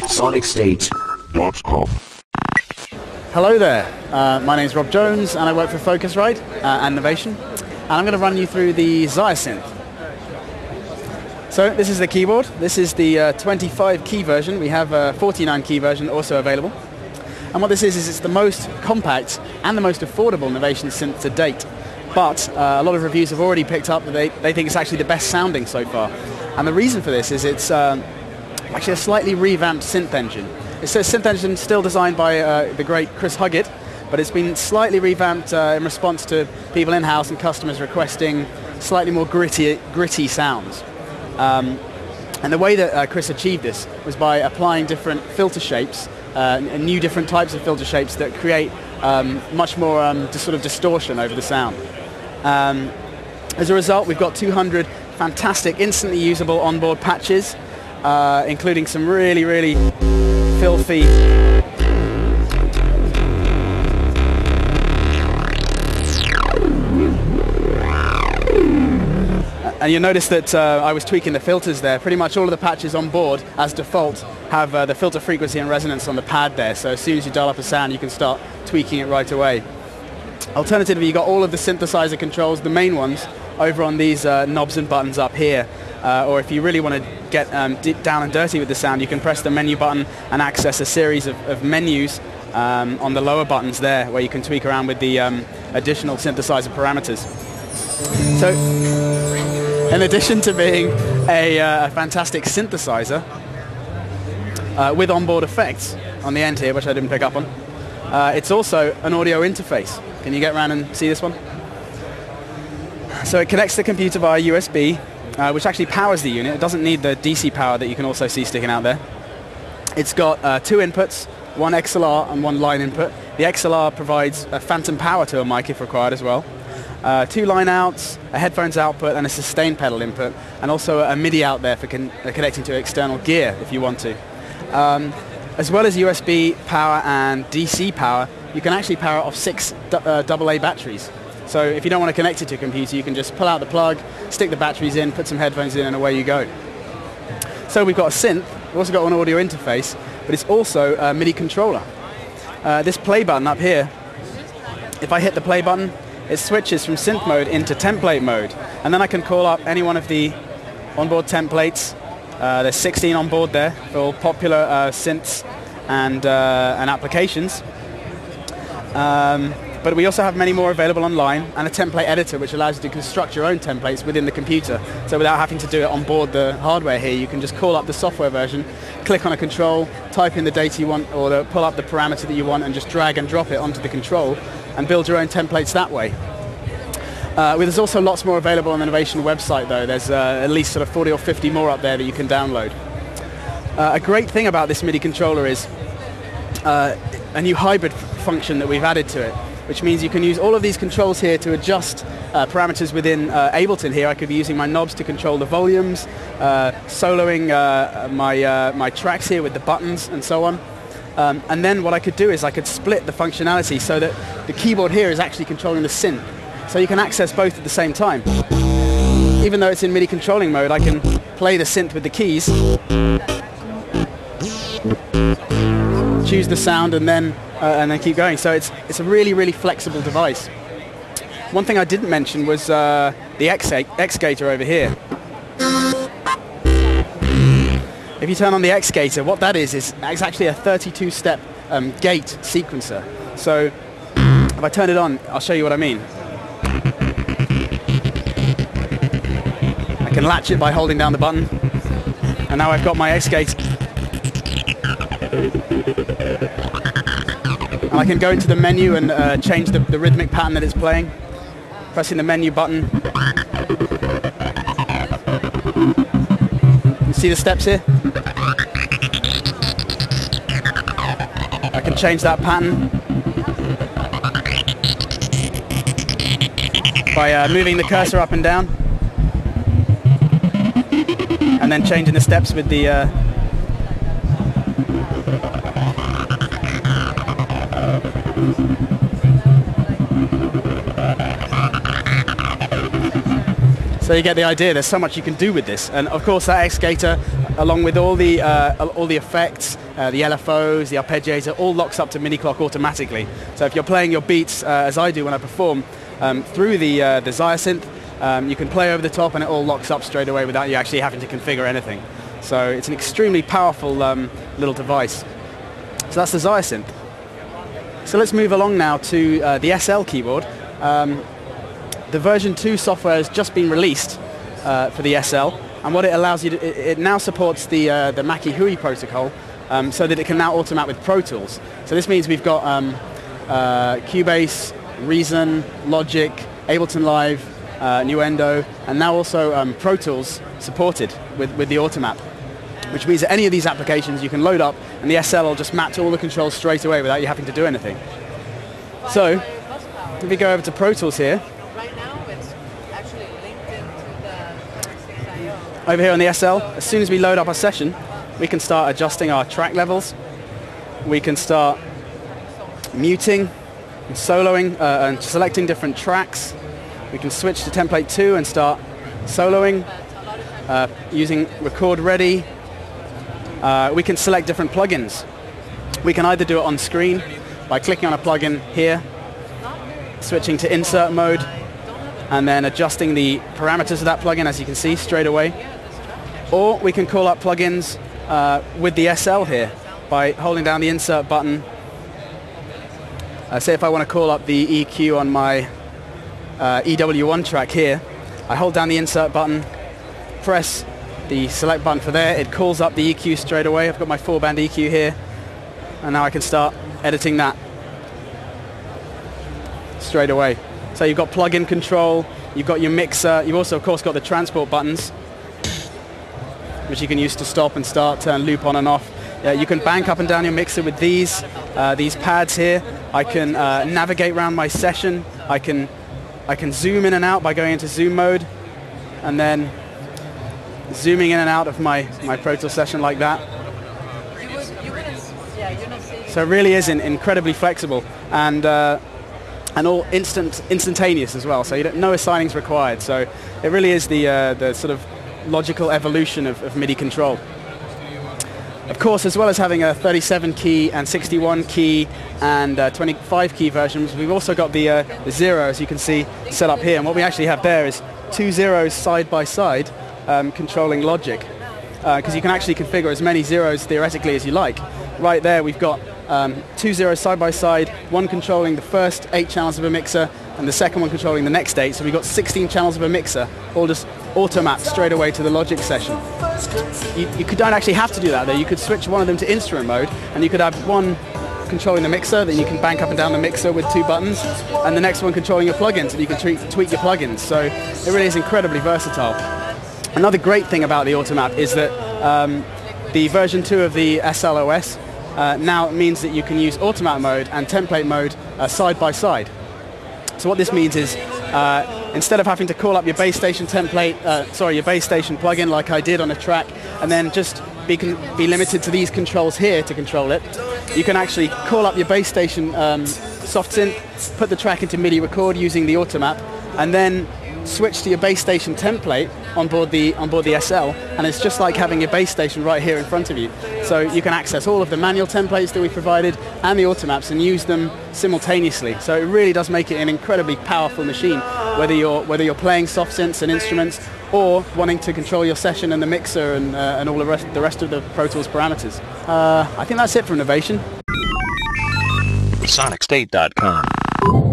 SonicState.com. Hello there, my name is Rob Jones and I work for Focusrite and Novation, and I'm going to run you through the Zyasynth. So this is the keyboard. This is the 25 key version. We have a 49 key version also available. And what this is it's the most compact and the most affordable Novation synth to date. But a lot of reviews have already picked up that they think it's actually the best sounding so far. And the reason for this is it's actually a slightly revamped synth engine. It's a synth engine still designed by the great Chris Huggett, but it's been slightly revamped in response to people in-house and customers requesting slightly more gritty sounds. And the way that Chris achieved this was by applying different filter shapes, and new different types of filter shapes that create much more sort of distortion over the sound. As a result, we've got 200 fantastic, instantly usable onboard patches, including some really, really filthy and you'll notice that I was tweaking the filters there. Pretty much all of the patches on board, as default, have the filter frequency and resonance on the pad there, so as soon as you dial up a sound you can start tweaking it right away. Alternatively, you've got all of the synthesizer controls, the main ones, over on these knobs and buttons up here. Or if you really want to get down and dirty with the sound, you can press the menu button and access a series of menus on the lower buttons there, where you can tweak around with the additional synthesizer parameters. So, in addition to being a fantastic synthesizer with onboard effects on the end here, which I didn't pick up on, it's also an audio interface. Can you get around and see this one? So it connects the computer via USB, which actually powers the unit. It doesn't need the DC power that you can also see sticking out there. It's got two inputs, one XLR and one line input. The XLR provides a phantom power to a mic if required as well. Two line outs, a headphones output and a sustain pedal input, and also a MIDI out there for connecting to external gear if you want to. As well as USB power and DC power, you can actually power off 6 AA batteries. So if you don't want to connect it to a computer, you can just pull out the plug, stick the batteries in, put some headphones in, and away you go. So we've got a synth, we've also got an audio interface, but it's also a MIDI controller. This play button up here, if I hit the play button, it switches from synth mode into template mode. And then I can call up any one of the onboard templates. There's 16 on board there for all popular synths and applications. But we also have many more available online, and a template editor which allows you to construct your own templates within the computer. So without having to do it on board the hardware here, you can just call up the software version, click on a control, type in the data you want, or pull up the parameter that you want, and just drag and drop it onto the control and build your own templates that way. There's also lots more available on the Novation website though. There's at least sort of 40 or 50 more up there that you can download. A great thing about this MIDI controller is a new hybrid function that we've added to it, which means you can use all of these controls here to adjust parameters within Ableton here. I could be using my knobs to control the volumes, soloing my tracks here with the buttons and so on. And then what I could do is I could split the functionality so that the keyboard here is actually controlling the synth. So you can access both at the same time. Even though it's in MIDI controlling mode, I can play the synth with the keys, choose the sound, and then keep going. So it's a really, really flexible device. One thing I didn't mention was the X-Gator over here. If you turn on the X-Gator, what that is it's actually a 32-step gate sequencer. So if I turn it on, I'll show you what I mean. I can latch it by holding down the button, and now I've got my X-Gator. And I can go into the menu and change the rhythmic pattern that it's playing, pressing the menu button. You see the steps here? I can change that pattern by moving the cursor up and down, and then changing the steps with the So you get the idea. There's so much you can do with this, and of course that X-Gator, along with all the effects, the LFOs, the arpeggiator, all locks up to MIDI clock automatically. So if you're playing your beats, as I do when I perform, through the Zyasynth, you can play over the top, and it all locks up straight away without you actually having to configure anything. So it's an extremely powerful little device. So that's the Zyasynth. So let's move along now to the SL keyboard. The version 2 software has just been released for the SL, and what it allows you to, it now supports the Mackie Hui protocol, so that it can now automate with Pro Tools. So this means we've got Cubase, Reason, Logic, Ableton Live, Nuendo, and now also Pro Tools supported with the Automap, which means that any of these applications you can load up, and the SL will just match all the controls straight away without you having to do anything. So if we go over to Pro Tools here, over here on the SL, as soon as we load up our session, we can start adjusting our track levels. We can start muting and soloing and selecting different tracks. We can switch to template 2 and start soloing using Record Ready. We can select different plugins. We can either do it on screen by clicking on a plugin here, switching to insert mode, and then adjusting the parameters of that plugin, as you can see straight away. Or we can call up plugins with the SL here by holding down the insert button. Say if I want to call up the EQ on my EW1 track here, I hold down the insert button, press the select button for there, it calls up the EQ straight away. I've got my 4-band EQ here, and now I can start editing that straight away. So you've got plugin control, you've got your mixer, you've also of course got the transport buttons, which you can use to stop and start, turn loop on and off. You can bank up and down your mixer with these pads here. I can navigate around my session. I can zoom in and out by going into zoom mode, and then zooming in and out of my Pro Tools session like that. So it really is incredibly flexible, and all instantaneous as well. So you don't, no assignings required. So it really is the sort of logical evolution of MIDI control. Of course, as well as having a 37 key and 61 key and 25 key versions, we've also got the 0, as you can see, set up here. And what we actually have there is 2 zeros side by side controlling Logic, because you can actually configure as many zeros theoretically as you like. Right there we've got 2 zeros side by side, one controlling the first 8 channels of a mixer and the second one controlling the next 8. So we've got 16 channels of a mixer, all just automap straight away to the Logic session. You don't actually have to do that though. You could switch one of them to instrument mode, and you could have one controlling the mixer, then you can bank up and down the mixer with 2 buttons, and the next one controlling your plugins, and you can tweak your plugins. So it really is incredibly versatile. Another great thing about the Automap is that the version 2 of the SLOS now means that you can use Automap mode and template mode side by side. So what this means is instead of having to call up your base station template, your base station plugin like I did on a track, and then just be limited to these controls here to control it, you can actually call up your base station soft synth, put the track into MIDI record using the Automap, and then switch to your base station template on board the SL, and it's just like having your base station right here in front of you. So you can access all of the manual templates that we provided and the Automaps and use them simultaneously. So it really does make it an incredibly powerful machine, whether you're playing soft synths and instruments or wanting to control your session and the mixer and all the rest of the Pro Tools parameters. I think that's it from Novation. SonicState.com